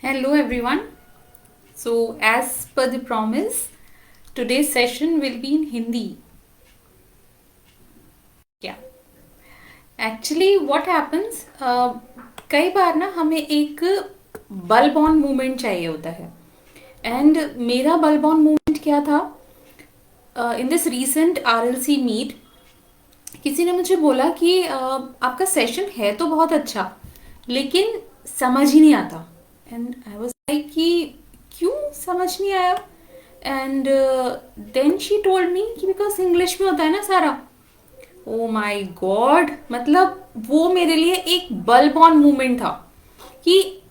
Hello everyone. So, as per the promise, today's session will be in Hindi. Yeah. Actually, what happens? कई बार ना हमें एक bulb on movement चाहिए होता है. एंड मेरा बल्ब ऑन मूवमेंट क्या था? In this recent RLC meet किसी ने मुझे बोला कि आपका सेशन है तो बहुत अच्छा, लेकिन समझ ही नहीं आता. एंड आई वाज लाइक कि क्यों समझ नहीं आया? And then she told me कि बिकॉज इंग्लिश में होता है ना सारा. ओ माई गॉड, मतलब वो मेरे लिए एक बल्ब ऑन मूवमेंट था कि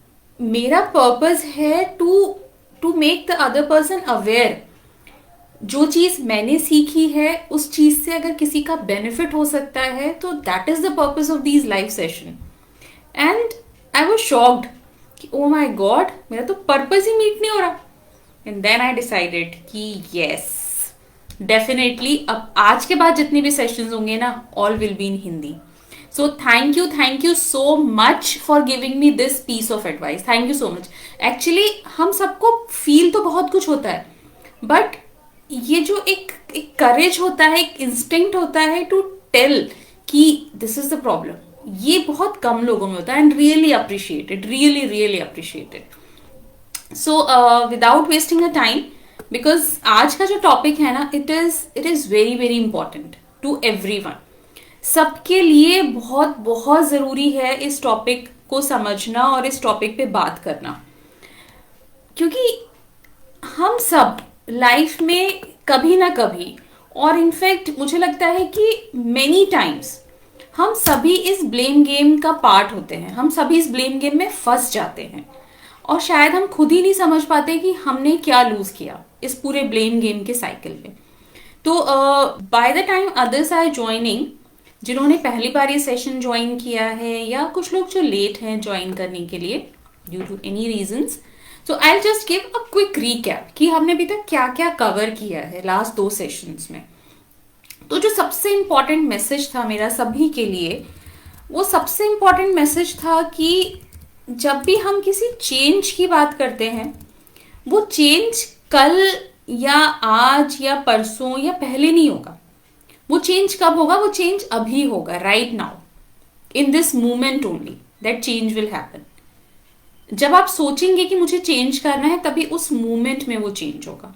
मेरा पर्पस है to make the other person aware. जो चीज मैंने सीखी है उस चीज से अगर किसी का बेनिफिट हो सकता है तो that is the purpose of these live session. And I was shocked कि ओ माई गॉड, मेरा तो पर्पस ही मीट नहीं हो रहा. एंड देन आई डिसाइडेड कि यस, डेफिनेटली अब आज के बाद जितने भी सेशंस होंगे ना, all will be in Hindi. So thank you so much for giving me this piece of advice. Thank you so much. Actually हम सबको फील तो बहुत कुछ होता है, बट ये जो एक करेज होता है, एक इंस्टिंक्ट होता है टू टेल कि दिस इज द प्रॉब्लम, ये बहुत कम लोगों में होता है. And really appreciated, really appreciated. So without wasting a time, because आज का जो टॉपिक है ना, it is very important to everyone. सबके लिए बहुत बहुत जरूरी है इस टॉपिक को समझना और इस टॉपिक पे बात करना, क्योंकि हम सब लाइफ में कभी ना कभी, और इनफैक्ट मुझे लगता है कि मेनी टाइम्स, हम सभी इस ब्लेम गेम का पार्ट होते हैं. हम सभी इस ब्लेम गेम में फंस जाते हैं और शायद हम खुद ही नहीं समझ पाते कि हमने क्या लूज किया इस पूरे ब्लेम गेम के साइकिल में. तो by the time others are joining, जिन्होंने पहली बार ये सेशन ज्वाइन किया है या कुछ लोग जो लेट हैं ज्वाइन करने के लिए due to any reasons, so I just give a quick recap कि हमने अभी तक क्या क्या कवर किया है लास्ट 2 सेशंस में. तो जो सबसे इम्पॉर्टेंट मैसेज था मेरा सभी के लिए, वो सबसे इम्पॉर्टेंट मैसेज था कि जब भी हम किसी चेंज की बात करते हैं, वो चेंज कल या आज या परसों या पहले नहीं होगा. वो चेंज कब होगा? वो चेंज अभी होगा, right now, in this moment only that change will happen. जब आप सोचेंगे कि मुझे चेंज करना है, तभी उस मोमेंट में वो चेंज होगा.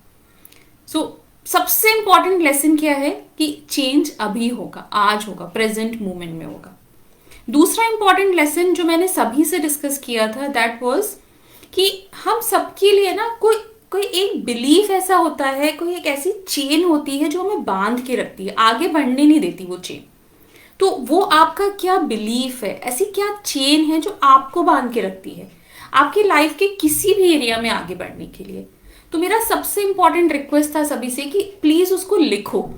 सो सबसे इंपॉर्टेंट लेसन क्या है कि चेंज अभी होगा, आज होगा, प्रेजेंट मोमेंट में होगा. दूसरा इंपॉर्टेंट लेसन जो मैंने सभी से डिस्कस किया था, दैट वाज कि हम सबके लिए ना कोई कोई एक बिलीफ ऐसा होता है, कोई एक ऐसी चेन होती है जो हमें बांध के रखती है, आगे बढ़ने नहीं देती वो चेन. तो वो आपका क्या बिलीफ है, ऐसी क्या चेन है जो आपको बांध के रखती है आपकी लाइफ के किसी भी एरिया में आगे बढ़ने के लिए. तो मेरा सबसे इंपॉर्टेंट रिक्वेस्ट था सभी से कि प्लीज उसको लिखो.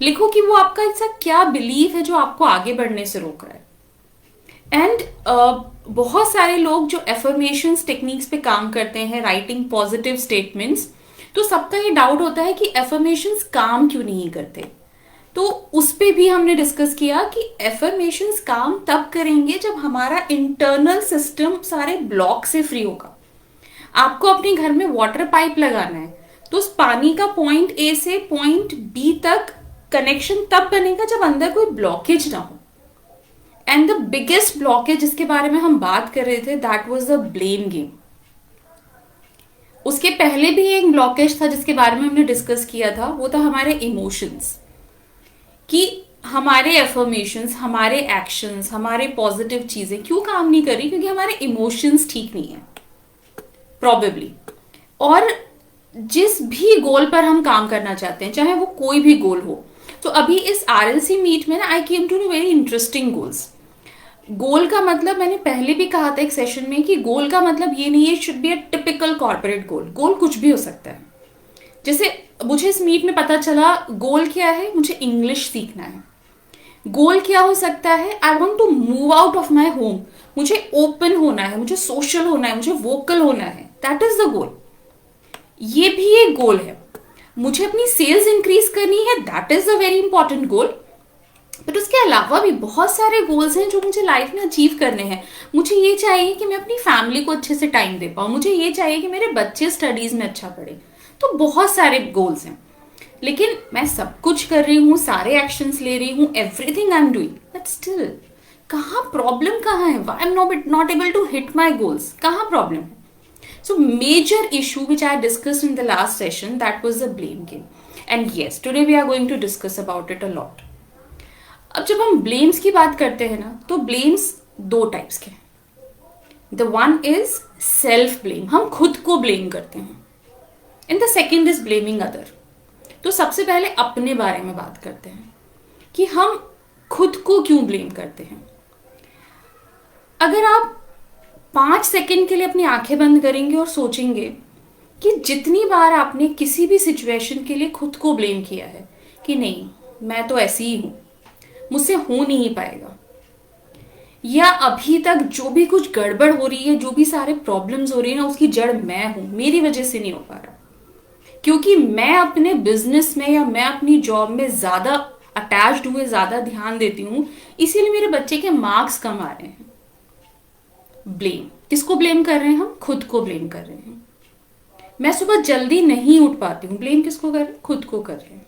लिखो कि वो आपका ऐसा क्या बिलीफ है जो आपको आगे बढ़ने से रोक रहा है. एंड बहुत सारे लोग जो एफर्मेशंस टेक्निक्स पे काम करते हैं, राइटिंग पॉजिटिव स्टेटमेंट्स, तो सबका ये डाउट होता है कि एफर्मेशंस काम क्यों नहीं करते. तो उस पे भी हमने डिस्कस किया कि एफर्मेशंस काम तब करेंगे जब हमारा इंटरनल सिस्टम सारे ब्लॉक से फ्री होगा. आपको अपने घर में वाटर पाइप लगाना है, तो उस पानी का पॉइंट ए से पॉइंट बी तक कनेक्शन तब बनेगा जब अंदर कोई ब्लॉकेज ना हो. एंड द बिगेस्ट ब्लॉकेज जिसके बारे में हम बात कर रहे थे, that was the blame game. उसके पहले भी एक ब्लॉकेज था जिसके बारे में हमने डिस्कस किया था, वो था हमारे इमोशंस. कि हमारे एफर्मेशंस, हमारे एक्शंस, हमारे पॉजिटिव चीजें क्यों काम नहीं कर रही, क्योंकि हमारे इमोशंस ठीक नहीं है प्रॉबेबली. और जिस भी गोल पर हम काम करना चाहते हैं, चाहे वो कोई भी गोल हो, तो अभी इस RLC मीट में ना I came to know very interesting goals. Goal का मतलब मैंने पहले भी कहा था एक सेशन में कि गोल का मतलब ये नहीं है should be a typical corporate goal. Goal कुछ भी हो सकता है. जैसे मुझे इस मीट में पता चला गोल क्या है, मुझे इंग्लिश सीखना है. गोल क्या हो सकता है, I want to move out of my home, मुझे ओपन होना है, मुझे सोशल होना है, मुझे वोकल होना है. That is the goal. ये भी एक गोल है. मुझे अपनी सेल्स इंक्रीज करनी है, that is a very important goal. But उसके अलावा भी बहुत सारे गोल्स हैं जो मुझे लाइफ में अचीव करने हैं। मुझे ये चाहिए कि मैं अपनी फैमिली को अच्छे से टाइम दे पाऊँ, मुझे ये चाहिए कि मेरे बच्चे स्टडीज में अच्छा पढ़े। तो बहुत सारे गोल्स हैं, लेकिन मैं सब कुछ कर रही हूँ, सारे एक्शंस ले रही हूँ, everything I am doing, but still कहाँ प्रॉब्लम कहाँ है? Why I am not able to hit my goals? कहाँ प्रॉब्लम है? So major issue which I discussed in the last session, that was the blame game. And yes, today we are going to discuss about it a lot. अब जब हम blames की बात करते हैं ना, तो ब्लेम्स दो टाइप्स के हैं। The one is self blame, हम खुद को ब्लेम करते हैं, and the second is blaming other. तो सबसे पहले अपने बारे में बात करते हैं कि हम खुद को क्यों ब्लेम करते हैं। अगर आप 5 सेकंड के लिए अपनी आंखें बंद करेंगे और सोचेंगे कि जितनी बार आपने किसी भी सिचुएशन के लिए खुद को ब्लेम किया है कि नहीं मैं तो ऐसी ही हूं, मुझसे हो नहीं पाएगा, या अभी तक जो भी कुछ गड़बड़ हो रही है, जो भी सारे प्रॉब्लम्स हो रही है ना, उसकी जड़ मैं हूं, मेरी वजह से नहीं हो पा रहा, क्योंकि मैं अपने बिजनेस में या मैं अपनी जॉब में ज्यादा अटैच्ड हुए, ज्यादा ध्यान देती हूं, इसीलिए मेरे बच्चे के मार्क्स कम आ रहे हैं। ब्लेम, किसको ब्लेम कर रहे हैं? हम खुद को ब्लेम कर रहे हैं। मैं सुबह जल्दी नहीं उठ पाती हूँ, ब्लेम किसको कर रहे हैं? खुद को कर रहे हैं।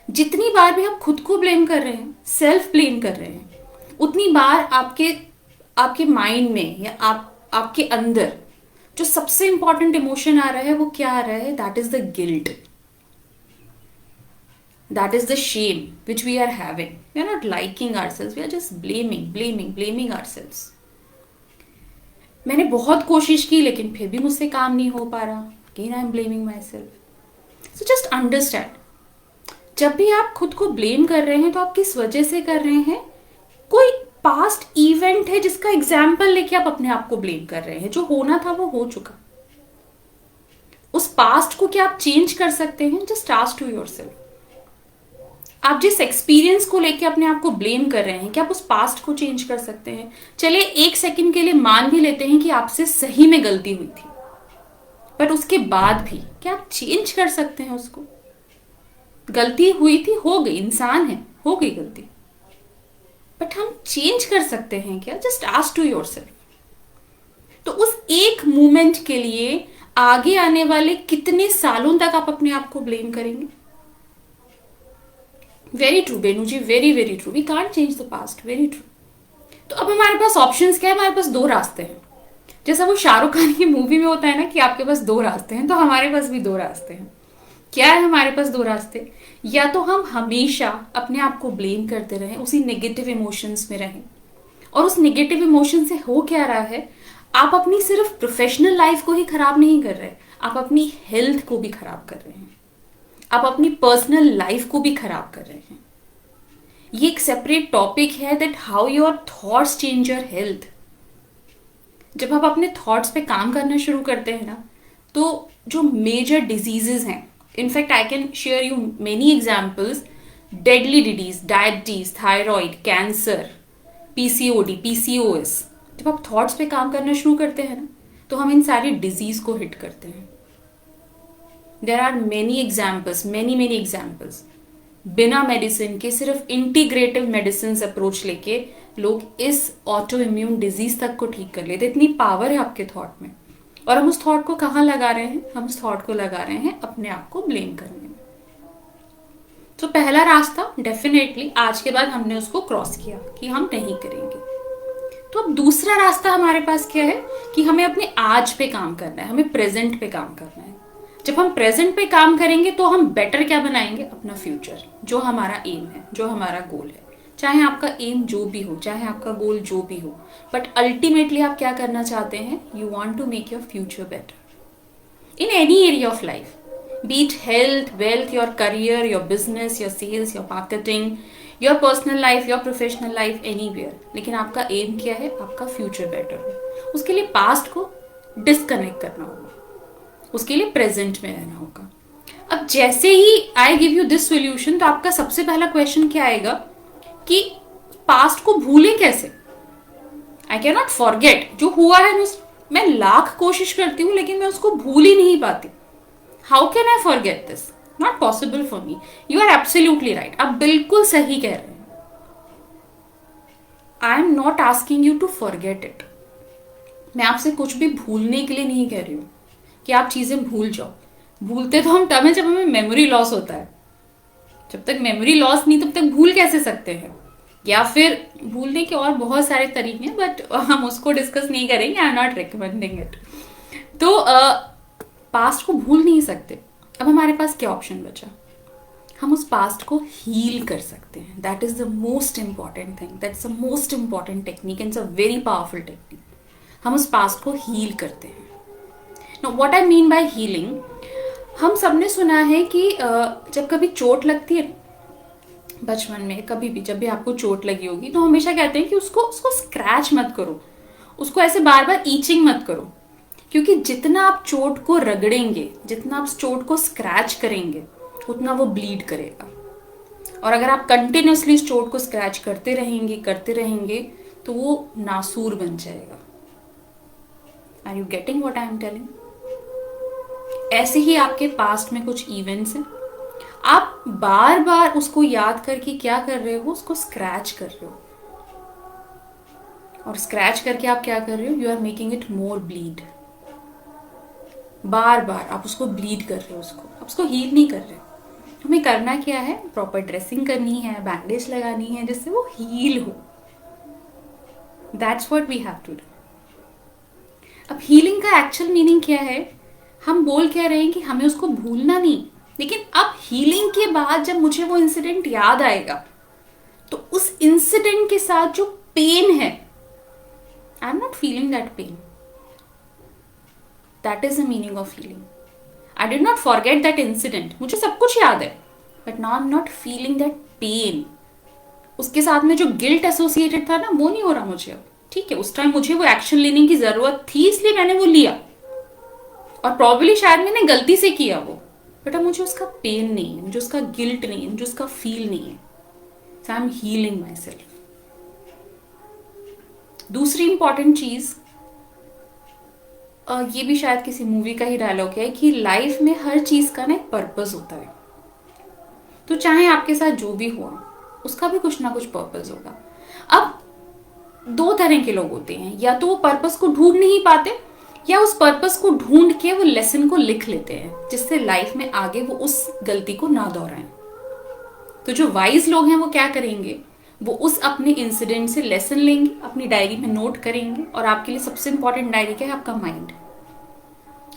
जितनी बार भी आप खुद को ब्लेम कर रहे हैं, सेल्फ ब्लेम कर रहे हैं, उतनी बार आपके माइंड में या आपके अंदर जो सबसे इंपॉर्टेंट इमोशन आ रहा है, वो क्या आ रहा है? That is the guilt, that is the shame which we are having. We are not liking ourselves, we are just blaming ourselves. मैंने बहुत कोशिश की लेकिन फिर भी मुझसे काम नहीं हो पा रहा, again I am blaming my self. So just understand, जब भी आप खुद को ब्लेम कर रहे हैं तो आप किस वजह से कर रहे हैं? कोई पास्ट इवेंट है जिसका एग्जाम्पल लेके आप अपने आप को ब्लेम कर रहे हैं। जो होना था वो हो चुका, उस पास्ट को क्या आप चेंज कर सकते हैं? जस्ट आस्क टू योरसेल्फ, आप जिस एक्सपीरियंस को लेके अपने आप को ब्लेम कर रहे हैं, क्या आप उस पास्ट को चेंज कर सकते हैं? चलिए 1 सेकंड के लिए मान भी लेते हैं कि आपसे सही में गलती हुई थी, बट उसके बाद भी क्या आप चेंज कर सकते हैं उसको? गलती हुई थी, हो गई, इंसान है, हो गई गलती, बट हम चेंज कर सकते हैं क्या? Just ask to yourself. तो उस एक मोमेंट के लिए आगे आने वाले कितने सालों तक आप अपने आप को ब्लेम करेंगे? Very true Benu ji, very very true, we can't change the past, very true. तो अब हमारे पास ऑप्शंस क्या है? हमारे पास दो रास्ते हैं। जैसा वो शाहरुख खान की मूवी में होता है ना कि आपके पास दो रास्ते हैं, तो हमारे पास भी दो रास्ते हैं। क्या है हमारे पास दो रास्ते? या तो हम हमेशा अपने आप को ब्लेम करते रहें, उसी नेगेटिव इमोशंस में रहें, और उस नेगेटिव इमोशन से हो क्या रहा है, आप अपनी सिर्फ प्रोफेशनल लाइफ को ही खराब नहीं कर रहे, आप अपनी हेल्थ को भी खराब कर रहे हैं, आप अपनी पर्सनल लाइफ को भी खराब कर रहे हैं। ये एक सेपरेट टॉपिक है that how your thoughts change your health. जब आप अपने थॉट्स पे काम करना शुरू करते हैं ना, तो जो मेजर डिजीजेस हैं, in fact I can share you many examples, deadly disease, diabetes, thyroid, cancer, PCOD, PCOS, जब आप थॉट्स पे काम करना शुरू करते हैं ना, तो हम इन सारी डिजीज को हिट करते हैं। There are many examples, many examples. बिना मेडिसिन के, सिर्फ इंटीग्रेटिव मेडिसिन अप्रोच लेके लोग इस ऑटो इम्यून डिजीज तक को ठीक कर लेते। इतनी पावर है आपके थॉट में, और हम उस थॉट को कहाँ लगा रहे हैं? हम उस थॉट को लगा रहे हैं अपने आप को ब्लेम करने में। तो पहला रास्ता डेफिनेटली आज के बाद हमने उसको क्रॉस किया कि हम नहीं करेंगे। तो अब दूसरा रास्ता हमारे पास क्या है कि हमें अपने आज पे काम करना है, हमें प्रेजेंट पे काम करना है। जब हम प्रेजेंट पे काम करेंगे तो हम बेटर क्या बनाएंगे? अपना फ्यूचर, जो हमारा एम है, जो हमारा गोल है। चाहे आपका एम जो भी हो, चाहे आपका गोल जो भी हो, बट अल्टीमेटली आप क्या करना चाहते हैं? You want to make your future better in any area of life, be it health, wealth, your career, your business, your sales, your marketing, your personal life, your professional life, anywhere. लेकिन आपका M क्या है? आपका future better हो। उसके लिए past को disconnect करना होगा, उसके लिए प्रेजेंट में रहना होगा। अब जैसे ही I give you this solution, तो आपका सबसे पहला क्वेश्चन क्या आएगा कि पास्ट को भूले कैसे? आई कैन नॉट फॉरगेट, जो हुआ है मैं लाख कोशिश करती हूँ लेकिन मैं उसको भूल ही नहीं पाती। How can I forget this? Not possible for me. You are absolutely right, आप बिल्कुल सही कह रहे हैं। I am not asking you to forget it. मैं आपसे कुछ भी भूलने के लिए नहीं कह रही हूँ कि आप चीजें भूल जाओ। भूलते तो हम तब है जब हमें मेमोरी लॉस होता है। जब तक मेमोरी लॉस नहीं तब तक भूल कैसे सकते हैं? या फिर भूलने के और बहुत सारे तरीके हैं, बट हम उसको डिस्कस नहीं करेंगे। आई एम नॉट रिकमेंडिंग इट। तो पास्ट को भूल नहीं सकते। अब हमारे पास क्या ऑप्शन बचा? हम उस पास्ट को हील कर सकते हैं। That is the most important thing, that's the most important technique and it's a very powerful technique. हम उस पास्ट को हील करते हैं। Now what I mean by healing, हम सबने सुना है कि जब कभी चोट लगती है बचपन में, कभी भी जब भी आपको चोट लगी होगी, तो हमेशा कहते हैं कि उसको उसको स्क्रैच मत करो, उसको ऐसे बार बार ईचिंग मत करो, क्योंकि जितना आप चोट को रगड़ेंगे, जितना आप चोट को स्क्रैच करेंगे, उतना वो ब्लीड करेगा। और अगर आप कंटिन्यूसली इस चोट को स्क्रैच करते रहेंगे तो वो नासूर बन जाएगा। Are you getting what I am telling? ऐसे ही आपके पास्ट में कुछ इवेंट्स हैं, आप बार बार उसको याद करके क्या कर रहे हो? उसको स्क्रैच कर रहे हो। और स्क्रैच करके आप क्या कर रहे हो? You are making it more bleed. बार बार आप उसको ब्लीड कर रहे हो, आप उसको हील नहीं कर रहे। हमें करना क्या है? प्रॉपर ड्रेसिंग करनी है, बैंडेज लगानी है, जिससे वो हील हो। That's what we have to do. अब हीलिंग का एक्चुअल मीनिंग क्या है? हम बोल क्या रहे हैं कि हमें उसको भूलना नहीं, लेकिन अब हीलिंग के बाद जब मुझे वो इंसिडेंट याद आएगा, तो उस इंसिडेंट के साथ जो पेन है, आई am not feeling that pain. That is the meaning of healing. I did not forget that incident, मुझे सब कुछ याद है, but now I am not feeling that pain. उसके साथ में जो गिल्ट एसोसिएटेड था ना, वो नहीं हो रहा मुझे अब। ठीक है, उस टाइम मुझे वो एक्शन लेने की जरूरत थी, इसलिए मैंने वो लिया, और प्रॉब्ली शायद मैंने गलती से किया वो, बट अब मुझे उसका पेन नहीं है, मुझे उसका गिल्ट नहीं है, मुझे उसका फील नहीं है। So I am healing myself. दूसरी इंपॉर्टेंट चीज, ये भी शायद किसी मूवी का ही डायलॉग है कि लाइफ में हर चीज का ना एक पर्पस होता है। तो चाहे आपके साथ जो भी हुआ, उसका भी कुछ ना कुछ पर्पस होगा। अब दो तरह के लोग होते हैं, या तो वो पर्पस को ढूंढ नहीं पाते, या उस पर्पस को ढूंढ के वो लेसन को लिख लेते हैं, जिससे लाइफ में आगे वो उस गलती को ना दोहराएं। तो जो वाइज लोग हैं वो क्या करेंगे? वो उस अपने इंसिडेंट से लेसन लेंगे, अपनी डायरी में नोट करेंगे। और आपके लिए सबसे इंपॉर्टेंट डायरी क्या है? आपका माइंड।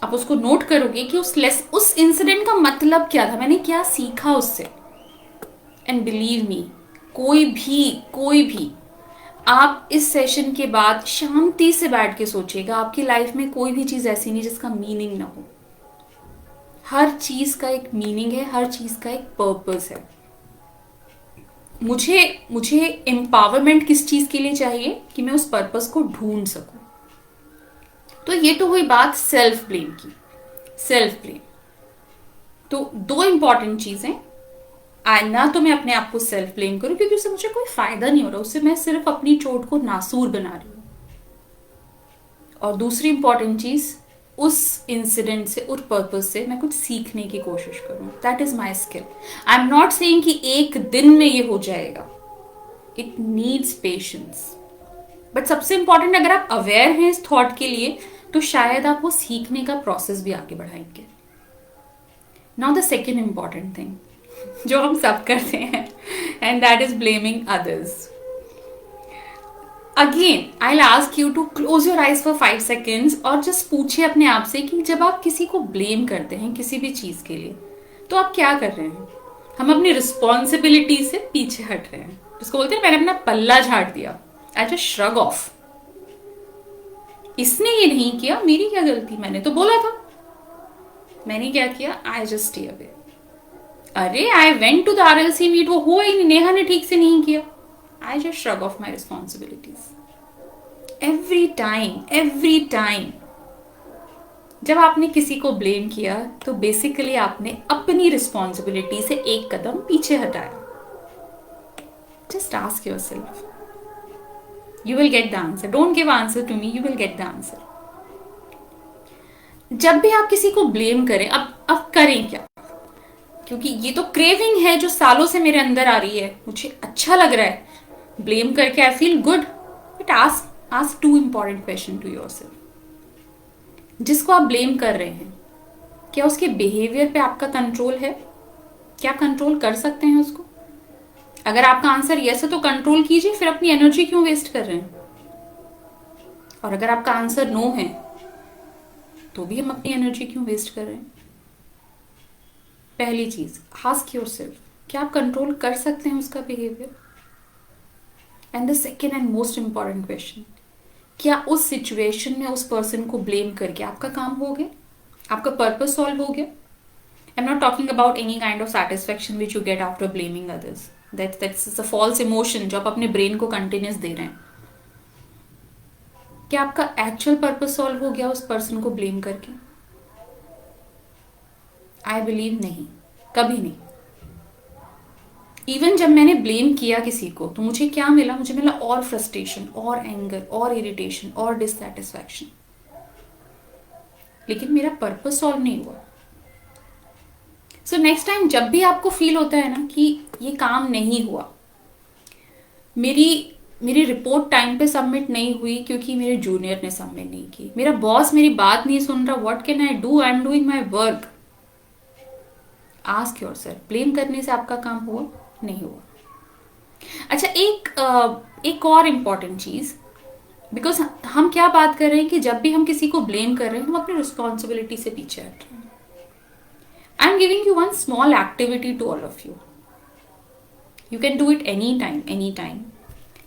आप उसको नोट करोगे कि उस इंसिडेंट का मतलब क्या था, मैंने क्या सीखा उससे। एंड बिलीव मी, कोई भी आप इस सेशन के बाद शांति से बैठ के सोचिएगा, आपकी लाइफ में कोई भी चीज ऐसी नहीं जिसका मीनिंग ना हो। हर चीज का एक मीनिंग है, हर चीज का एक पर्पस है। मुझे एम्पावरमेंट किस चीज के लिए चाहिए? कि मैं उस पर्पस को ढूंढ सकूं। तो ये तो हुई बात सेल्फ ब्लेम की। सेल्फ ब्लेम तो दो इंपॉर्टेंट चीजें, ना तो मैं अपने आप को सेल्फ ब्लेम करूं, क्योंकि उससे मुझे कोई फायदा नहीं हो रहा, उससे मैं सिर्फ अपनी चोट को नासूर बना रही हूं। और दूसरी इंपॉर्टेंट चीज, उस इंसिडेंट से, उस पर्पस से मैं कुछ सीखने की कोशिश करूं। That is my skill. I am not saying कि एक दिन में ये हो जाएगा, इट नीड्स पेशेंस। बट सबसे इंपॉर्टेंट, अगर आप अवेयर हैं इस थॉट के लिए, तो शायद आप वो सीखने का प्रोसेस भी आगे बढ़ाएंगे। Now the second important thing जो हम सब करते हैं, and that is blaming others. Again I will ask you to close your eyes for 5 seconds और जस्ट पूछिए अपने आप से कि जब आप किसी को ब्लेम करते हैं किसी भी चीज के लिए, तो आप क्या कर रहे हैं? हम अपनी रिस्पॉन्सिबिलिटी से पीछे हट रहे हैं, जिसको बोलते हैं मैंने अपना पल्ला झाड़ दिया। I just shrug of. इसने ये नहीं किया, मेरी क्या गलती, मैंने तो बोला था। मैंने क्या किया? I just stay away. अरे I went to the RLC meet, वो हुआ ही नहीं, नेहा ने ठीक से नहीं किया। I just shrug of my responsibilities. Every time जब आपने किसी को ब्लेम किया, तो बेसिकली आपने अपनी रिस्पॉन्सिबिलिटी से एक कदम पीछे हटाया। Just ask yourself, you will get the answer. Don't give answer to me, you will get the answer. जब भी आप किसी को ब्लेम करें, अब करें क्या? क्योंकि ये तो क्रेविंग है जो सालों से मेरे अंदर आ रही है, मुझे अच्छा लग रहा है ब्लेम करके, I feel good, but ask to important question to yourself. जिसको आप ब्लेम कर रहे हैं, क्या उसके बिहेवियर पे आपका कंट्रोल है? क्या कंट्रोल कर सकते हैं उसको? अगर आपका आंसर यस है तो कंट्रोल कीजिए, फिर अपनी एनर्जी क्यों वेस्ट कर रहे हैं? और अगर आपका आंसर नो है तो भी हम अपनी एनर्जी क्यों वेस्ट कर रहे हैं? पहली चीज, आस्क योरसेल्फ, क्या आप कंट्रोल कर सकते हैं उसका behaviour? And the second and most important question, क्या उस सिचुएशन में उस पर्सन को ब्लेम करके आपका काम हो गया? आपका पर्पस सॉल्व हो गया? I am not talking about any kind of satisfaction which you get after blaming others. That's a false emotion जो आप अपने ब्रेन को कंटिन्यूस दे रहे हैं। क्या आपका एक्चुअल पर्पस सॉल्व हो गया उस पर्सन को ब्लेम करके? आई बिलीव नहीं, कभी नहीं। इवन जब मैंने ब्लेम किया किसी को तो मुझे क्या मिला? मुझे मिला और फ्रस्ट्रेशन, और एंगर, और इरिटेशन, और डिससेटिस्फैक्शन, लेकिन मेरा पर्पस सॉल्व नहीं हुआ। सो नेक्स्ट टाइम जब भी आपको फील होता है ना कि ये काम नहीं हुआ, मेरी रिपोर्ट टाइम पे सबमिट नहीं हुई क्योंकि मेरे जूनियर ने सबमिट नहीं की, मेरा बॉस मेरी बात नहीं सुन रहा, what can I do, I am doing my work, ask yourself, blame करने से आपका काम हुआ? नहीं हुआ। अच्छा, एक और इम्पॉर्टेंट चीज, बिकॉज हम क्या बात कर रहे हैं कि जब भी हम किसी को ब्लेम कर रहे हैं हम अपनी रिस्पॉन्सिबिलिटी से पीछे हट रहे हैं। I am giving you one small activity to all of you. You can do it any time.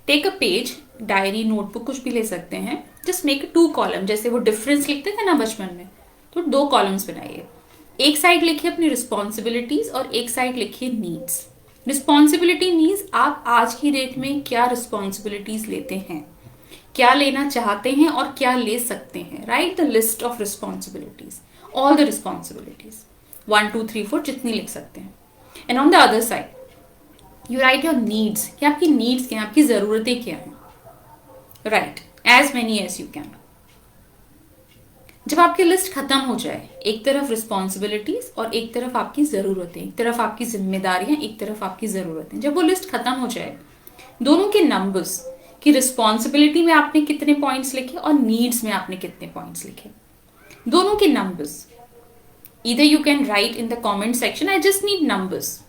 Take a page, diary, notebook, कुछ भी ले सकते हैं। जस्ट मेक 2 कॉलम, जैसे वो डिफरेंस लिखते थे ना बचपन में, तो 2 कॉलम्स बनाइए। एक साइड लिखिए अपनी रिस्पॉन्सिबिलिटीज और एक साइड लिखिए नीड्स। रिस्पॉन्सिबिलिटी मीन्स आप आज की डेट में क्या रिस्पॉन्सिबिलिटीज लेते हैं, क्या लेना चाहते हैं और क्या ले सकते हैं। Write the list of responsibilities, all the responsibilities, 1 2 3 4 जितनी लिख सकते हैं। And on the other side you write your needs, कि आपकी नीड्स क्या हैं, आपकी जरूरतें क्या हैं। Write as many as you can. जब आपकी लिस्ट खत्म हो जाए, एक तरफ रिस्पॉन्सिबिलिटीज और एक तरफ आपकी जरूरतें, एक तरफ आपकी जिम्मेदारियां, एक तरफ आपकी जरूरतें, जब वो लिस्ट खत्म हो जाए, दोनों के नंबर्स, कि रिस्पॉन्सिबिलिटी में आपने कितने पॉइंट्स लिखे और नीड्स में आपने कितने पॉइंट्स लिखे, दोनों के numbers either you can write in the comment section, I just need numbers.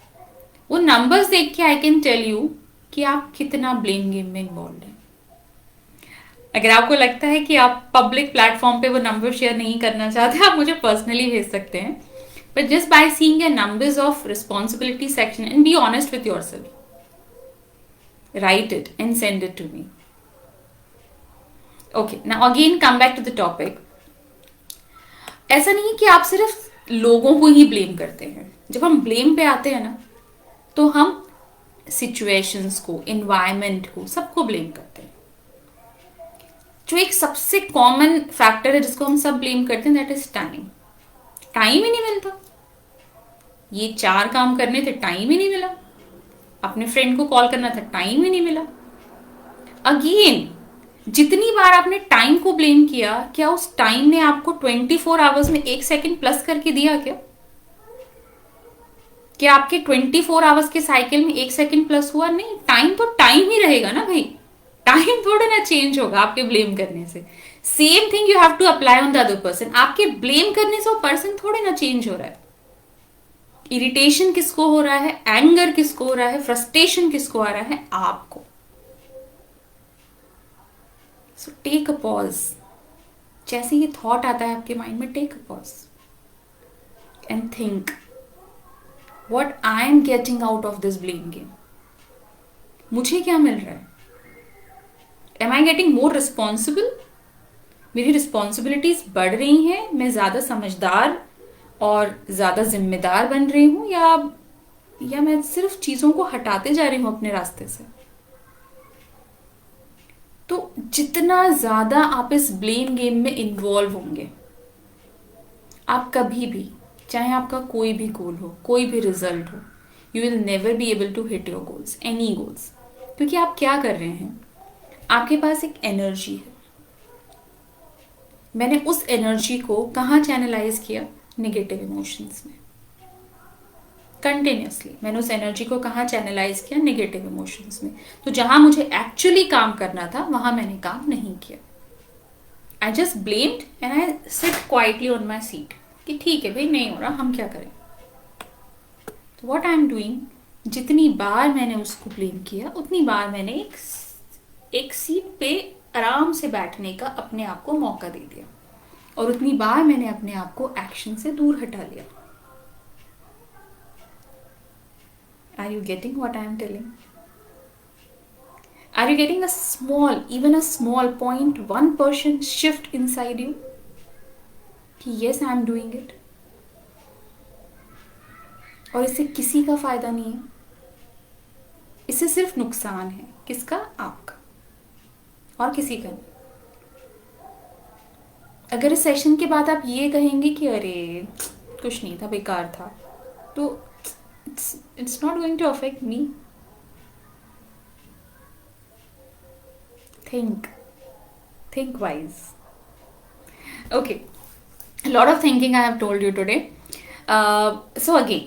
वो नंबर्स देख के आई कैन टेल यू कि आप कितना ब्लेम गेम में इन्वॉल्व हैं। अगर आपको लगता है कि आप पब्लिक प्लेटफॉर्म पे वो नंबर शेयर नहीं करना चाहते, आप मुझे पर्सनली भेज सकते हैं। But just by seeing your numbers of responsibility section and be honest with yourself, write it and send it to me. Okay, now again come back to the topic. ऐसा नहीं कि आप सिर्फ लोगों को ही ब्लेम करते हैं। जब हम ब्लेम पे आते हैं ना, तो हम सिचुएशंस को, एनवायरमेंट को, सबको ब्लेम करते हैं। जो एक सबसे कॉमन फैक्टर है जिसको हम सब ब्लेम करते हैं, दैट इज टाइम। टाइम ही नहीं मिलता, ये 4 काम करने थे, टाइम ही नहीं मिला। अपने फ्रेंड को कॉल करना था, टाइम ही नहीं मिला। अगेन, जितनी बार आपने टाइम को ब्लेम किया, क्या उस टाइम ने आपको 24 आवर्स में 1 सेकेंड प्लस करके दिया? क्या आपके 24 आवर्स के साइकिल में 1 सेकेंड प्लस हुआ? नहीं, टाइम तो टाइम ही रहेगा ना भाई, टाइम थोड़ा ना चेंज होगा आपके ब्लेम करने से। Same thing you have to apply on the other person. आपके ब्लेम करने से वो पर्सन थोड़े ना चेंज हो रहा है। इरिटेशन किसको हो रहा है, एंगर किसको हो रहा है, फ्रस्ट्रेशन किसको आ रहा है? आपको। So take a pause. जैसे ये थॉट आता है आपके माइंड में, take a pause and think, what I am getting out of this blame game. मुझे क्या मिल रहा है? Am I getting more responsible? मेरी रिस्पॉन्सिबिलिटीज बढ़ रही हैं, मैं ज्यादा समझदार और ज्यादा जिम्मेदार बन रही हूं, या मैं सिर्फ चीजों को हटाते जा रही हूं अपने रास्ते से। तो जितना ज्यादा आप इस ब्लेम गेम में इन्वॉल्व होंगे, आप कभी भी, चाहे आपका कोई भी गोल हो, कोई भी रिजल्ट हो, you will never be able to hit your goals, any goals. क्योंकि आप क्या कर रहे हैं, आपके पास एक एनर्जी है। मैंने उस एनर्जी को कहाँ चैनलाइज किया? नेगेटिव इमोशंस में। कंटिन्यूसली मैंने उस एनर्जी को कहाँ चैनलाइज किया, नेगेटिव इमोशंस में। तो जहां मुझे एक्चुअली काम करना था वहां मैंने काम नहीं किया। I just blamed and I sit quietly on my seat कि ठीक है भाई, नहीं हो रहा, हम क्या करें। तो वॉट आई एम डूइंग, जितनी बार मैंने उसको ब्लेम किया उतनी बार मैंने एक सीट पे आराम से बैठने का अपने आप को मौका दे दिया, और उतनी बार मैंने अपने आप को एक्शन से दूर हटा लिया। Are you getting what I am telling? Are you getting a small, even a small 0.1% shift inside you? कि yes, I am doing it. और इससे किसी का फायदा नहीं है, इससे सिर्फ नुकसान है। किसका? आपका, और किसी का नहीं। अगर इस सेशन के बाद आप ये कहेंगे कि अरे कुछ नहीं था, बेकार था, तो it's not going to affect me. Think wise. Okay, a lot of thinking I have told you today. So again,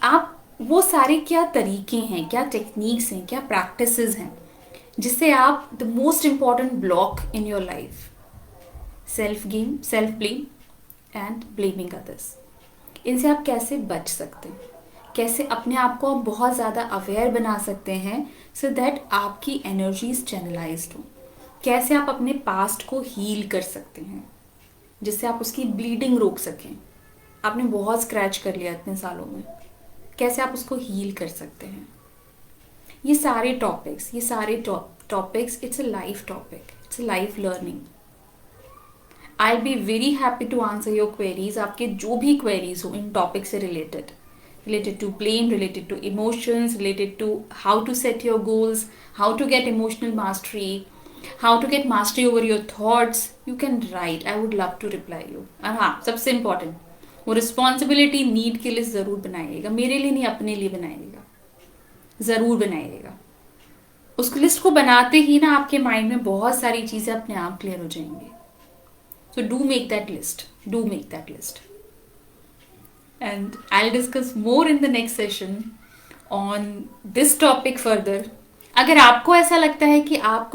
आप वो सारे क्या तरीके हैं, क्या टेक्निक्स हैं, क्या प्रैक्टिसेस हैं जिससे आप the most important block in your life, self blame and blaming others, इनसे आप कैसे बच सकते हैं, कैसे अपने आप को आप बहुत ज़्यादा अवेयर बना सकते हैं सो दैट आपकी एनर्जीज चैनलाइज्ड हो, कैसे आप अपने पास्ट को हील कर सकते हैं जिससे आप उसकी ब्लीडिंग रोक सकें। आपने बहुत स्क्रैच कर लिया इतने सालों में, कैसे आप उसको हील कर सकते हैं। ये सारे topics it's a life topic, it's a life learning. I be very happy to answer your queries. आपके जो भी क्वेरीज हो इन टॉपिक से related to blame, related to emotions, related to how to set your goals, how to get emotional mastery, how to get mastery over your thoughts, you can write. I would love to reply you. और हाँ, सबसे important, वो responsibility need की list ज़रूर बनाइएगा, मेरे लिए नहीं, अपने लिए बनाइएगा, ज़रूर बनाइएगा। उस लिस्ट को बनाते ही ना आपके माइंड में बहुत सारी चीज़ें अपने आप क्लियर हो जाएंगी। So do make that list. And I'll discuss more in the next session on this topic further. अगर आपको ऐसा लगता है कि आप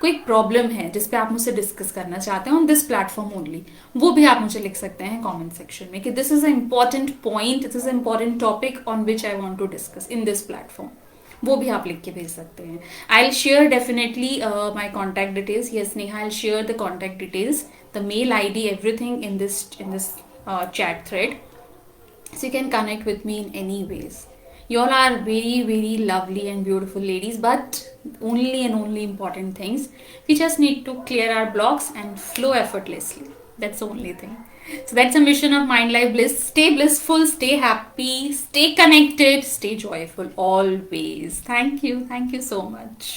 कोई प्रॉब्लम है जिस पे आप मुझसे डिस्कस करना चाहते हैं ऑन दिस प्लेटफॉर्म ओनली, वो भी आप मुझे लिख सकते हैं कमेंट सेक्शन में कि this is a important point, this is a important topic on which I want to discuss in this platform. वो भी आप लिख के भेज सकते हैं। I will share definitely my contact details. Yes Neha, I will share the contact details, the mail ID, everything in this chat thread, so you can connect with me in any ways. You all are very, very lovely and beautiful ladies, but only and only important things, we just need to clear our blocks and flow effortlessly. That's the only thing. So that's a mission of Mind Life Bliss. Stay blissful, stay happy, stay connected, stay joyful always. Thank you so much.